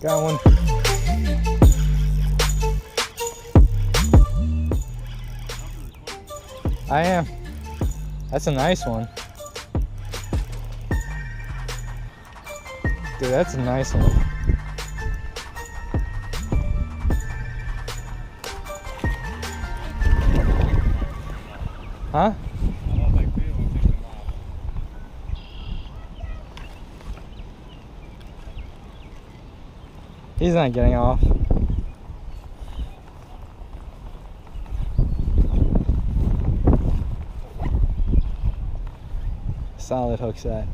Got one. I am. That's a nice one. Dude, that's a nice one. Huh? He's not getting off. Solid hook set.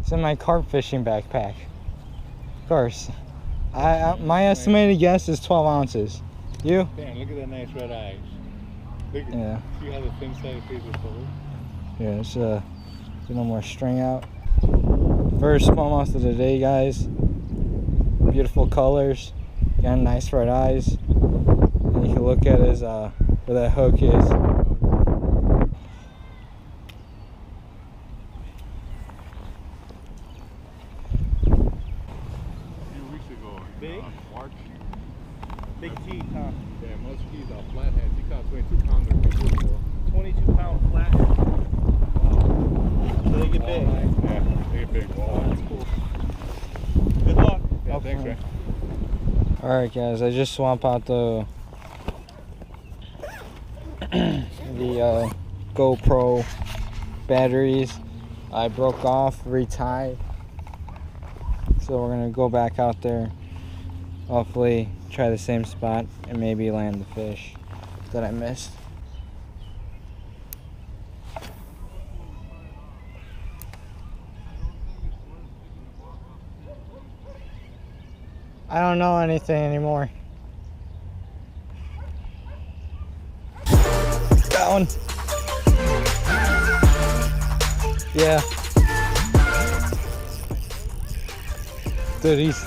It's in my carp fishing backpack. Of course. My estimated guess is 12 ounces. You? Damn, look at that nice red eyes. Look at, Yeah. See how the thin side face is forward? Yeah, let's get no more string out. First smallmouth of the day, guys. Beautiful colors. Got nice red eyes. And you can look at his where that hook is. A few weeks ago, Big? March. Big teeth, huh? Yeah, muskies are flatheads. He caught 22 pounder before. 22-pound flat. Wow. So they get big. Yeah, they get big. Wow. That's cool. Good luck. Yeah, thanks, man. Alright guys, I just swap out the GoPro batteries. I broke off, retied. So we're gonna go back out there. Hopefully try the same spot and maybe land the fish that I missed. I don't know anything anymore. That one. Yeah. Dude, he's...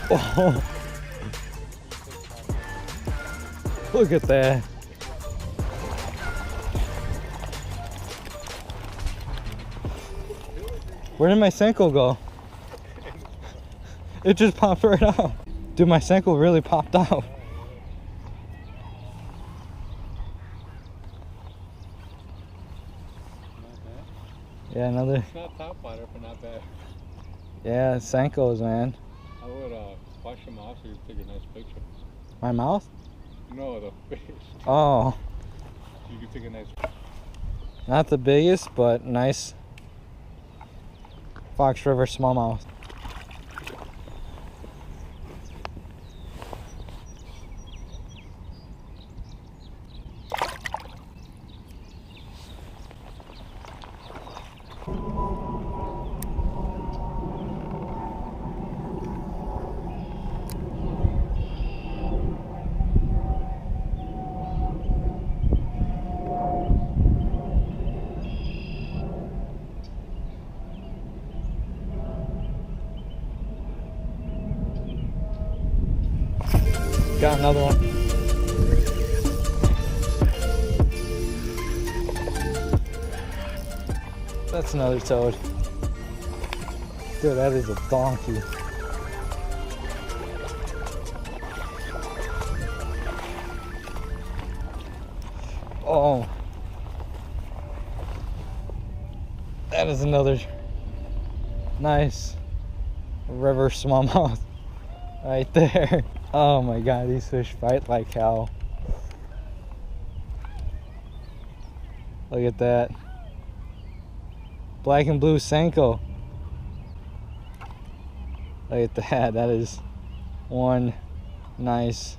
Oh. Look at that. Where did my Senko go? It just popped right out. Dude, my Senko really popped out. Yeah, another. It's not top water, but not bad. Yeah, Senkos, man. I would wash them off so you can take a nice picture. My mouth? No, the fish. Oh, You can take a nice. not the biggest, but nice. Fox River smallmouth. Got another one. That's another toad. Dude, that is a donkey. Oh. That is another nice river smallmouth right there. Oh my god, these fish fight like hell. Look at that. Black and blue Senko. Look at that. That is one nice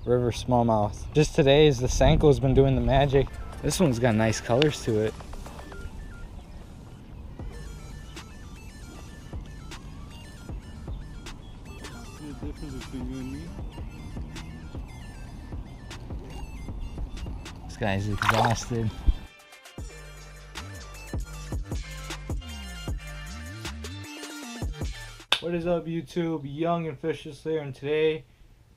river smallmouth. Just today is the Senko's been doing the magic. This one's got nice colors to it. The difference between you and me. This guy's exhausted. What is up, YouTube? Young and Fishless here, and today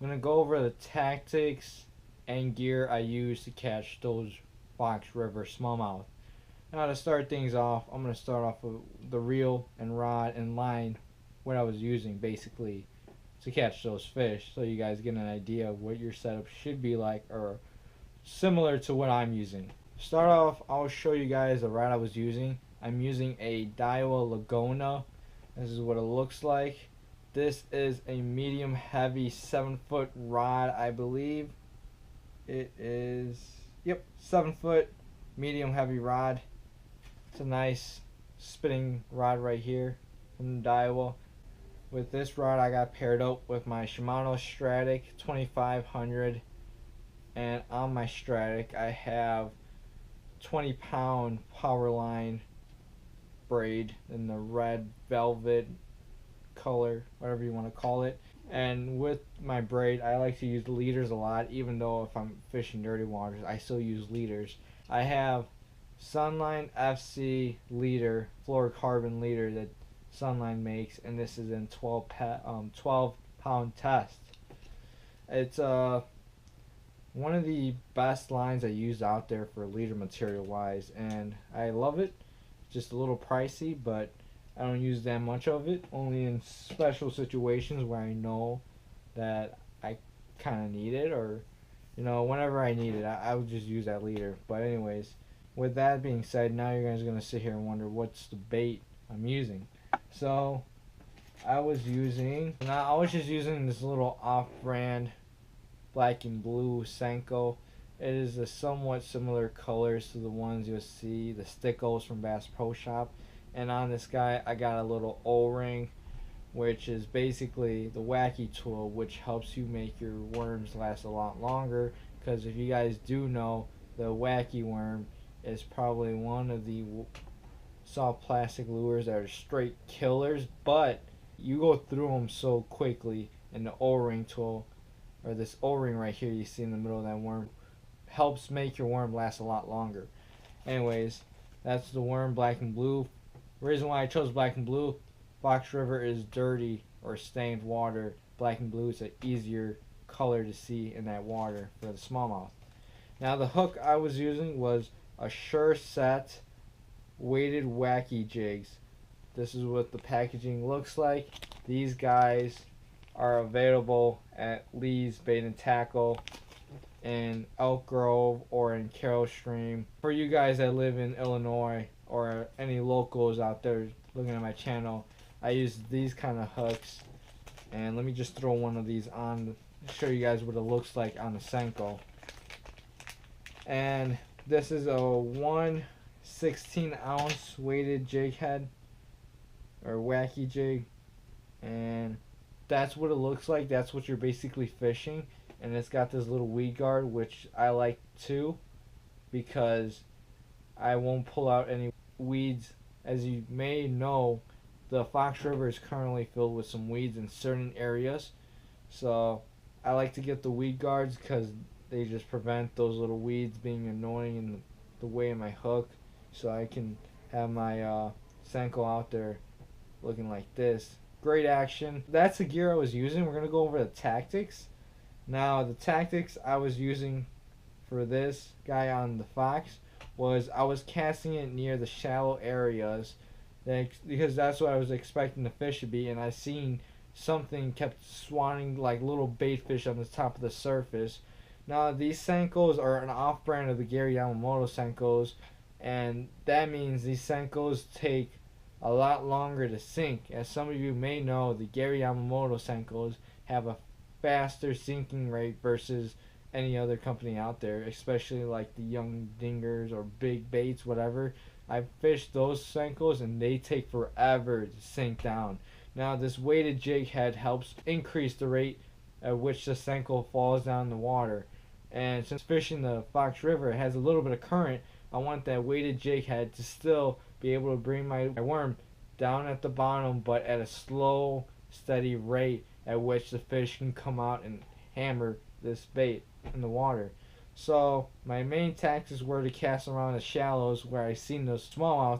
I'm gonna go over the tactics and gear I use to catch those Fox River smallmouth. Now to start things off, I'm going to start off with the reel and rod and line, what I was using basically to catch those fish, so you guys get an idea of what your setup should be like or similar to what I'm using. Start off, I'll show you guys the rod I was using. I'm using a Daiwa Laguna. This is what it looks like. This is a medium heavy 7-foot rod, I believe. It is, yep, 7-foot medium heavy rod. It's a nice spinning rod right here from Daiwa. With this rod I got paired up with my Shimano Stratic 2500, and on my Stratic I have 20-pound Powerline braid in the red velvet color, whatever you want to call it. And with my braid I like to use leaders a lot, even though if I'm fishing dirty waters I still use leaders. I have Sunline FC leader, fluorocarbon leader that Sunline makes, and this is in 12-pound test. It's one of the best lines I use out there for leader material wise, and I love it. Just a little pricey, but I don't use that much of it, only in special situations where I know that I kind of need it, or whenever I need it I would just use that leader. But anyways, with that being said, now you guys are going to sit here and wonder what's the bait I'm using. So I was just using this little off-brand black and blue Senko. It is a somewhat similar colors to the ones you'll see, the Stickos from Bass Pro Shop. And on this guy I got a little O-ring, which is basically the wacky tool, which helps you make your worms last a lot longer. Because if you guys do know, the wacky worm is probably one of the soft plastic lures that are straight killers, but you go through them so quickly, and the O-ring tool, or this O-ring right here you see in the middle of that worm, helps make your worm last a lot longer. Anyways, that's the worm, black and blue. The reason why I chose black and blue, Fox River is dirty or stained water. Black and blue is an easier color to see in that water for the smallmouth. Now the hook I was using was a Sure Set weighted wacky jigs. This is what the packaging looks like. These guys are available at Lee's Bait and Tackle in Elk Grove or in Carroll Stream. For you guys that live in Illinois or any locals out there looking at my channel, I use these kind of hooks. And let me just throw one of these on to show you guys what it looks like on the Senko. And this is a 1/16-ounce weighted jig head or wacky jig, and that's what it looks like. That's what you're basically fishing. And it's got this little weed guard, which I like too, because I won't pull out any weeds. As you may know, the Fox River is currently filled with some weeds in certain areas, so I like to get the weed guards because they just prevent those little weeds being annoying in the way of my hook, so I can have my Senko out there looking like this. Great action. That's the gear I was using. We're going to go over the tactics. Now the tactics I was using for this guy on the Fox was I was casting it near the shallow areas, because that's what I was expecting the fish to be, and I seen something kept swanning like little bait fish on the top of the surface. Now these Senkos are an off-brand of the Gary Yamamoto Senkos, and that means these Senkos take a lot longer to sink. As some of you may know, the Gary Yamamoto Senkos have a faster sinking rate versus any other company out there, especially like the Young Dingers or Big Baits, whatever. I've fished those Senkos and they take forever to sink down. Now this weighted jig head helps increase the rate at which the Senko falls down in the water. And since fishing the Fox River it has a little bit of current, I want that weighted jig head to still be able to bring my worm down at the bottom, but at a slow, steady rate at which the fish can come out and hammer this bait in the water. So my main tactics were to cast around the shallows where I seen those smallmouth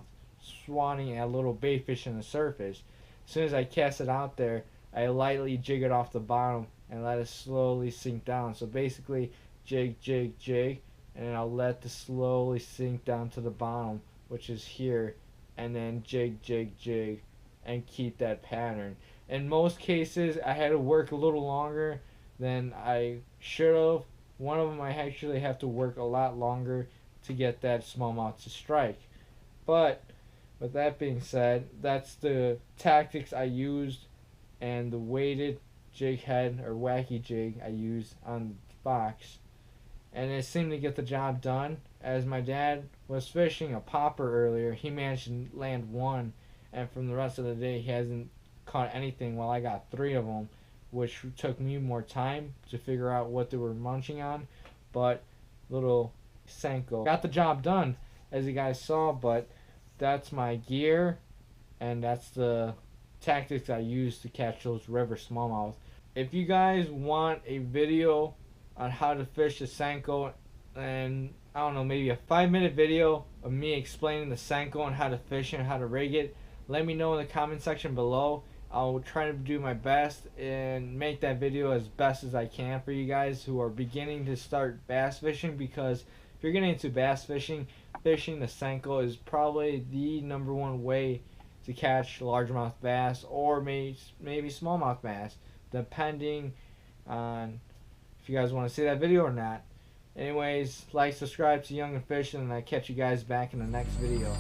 swanning at little bait fish on the surface. As soon as I cast it out there, I lightly jig it off the bottom and let it slowly sink down. So basically jig, jig, jig, and I'll let the slowly sink down to the bottom, which is here, and then jig, jig, jig, and keep that pattern. In most cases, I had to work a little longer than I should have. One of them I actually have to work a lot longer to get that smallmouth to strike. But with that being said, that's the tactics I used and the weighted jig head or wacky jig I used on the box. And it seemed to get the job done. As my dad was fishing a popper earlier, he managed to land one, and from the rest of the day he hasn't caught anything. While I got 3 of them, which took me more time to figure out what they were munching on. But little Senko got the job done, as you guys saw. But that's my gear, and that's the tactics I use to catch those river smallmouth. If you guys want a video on how to fish the Senko, and I don't know, maybe a 5-minute video of me explaining the Senko and how to fish it and how to rig it, let me know in the comment section below. I'll try to do my best and make that video as best as I can for you guys who are beginning to start bass fishing, because if you're getting into bass fishing, fishing the Senko is probably the #1 way to catch largemouth bass, or maybe smallmouth bass, depending on if you guys want to see that video or not. Anyways, like, subscribe to Young and Fish, and I'll catch you guys back in the next video.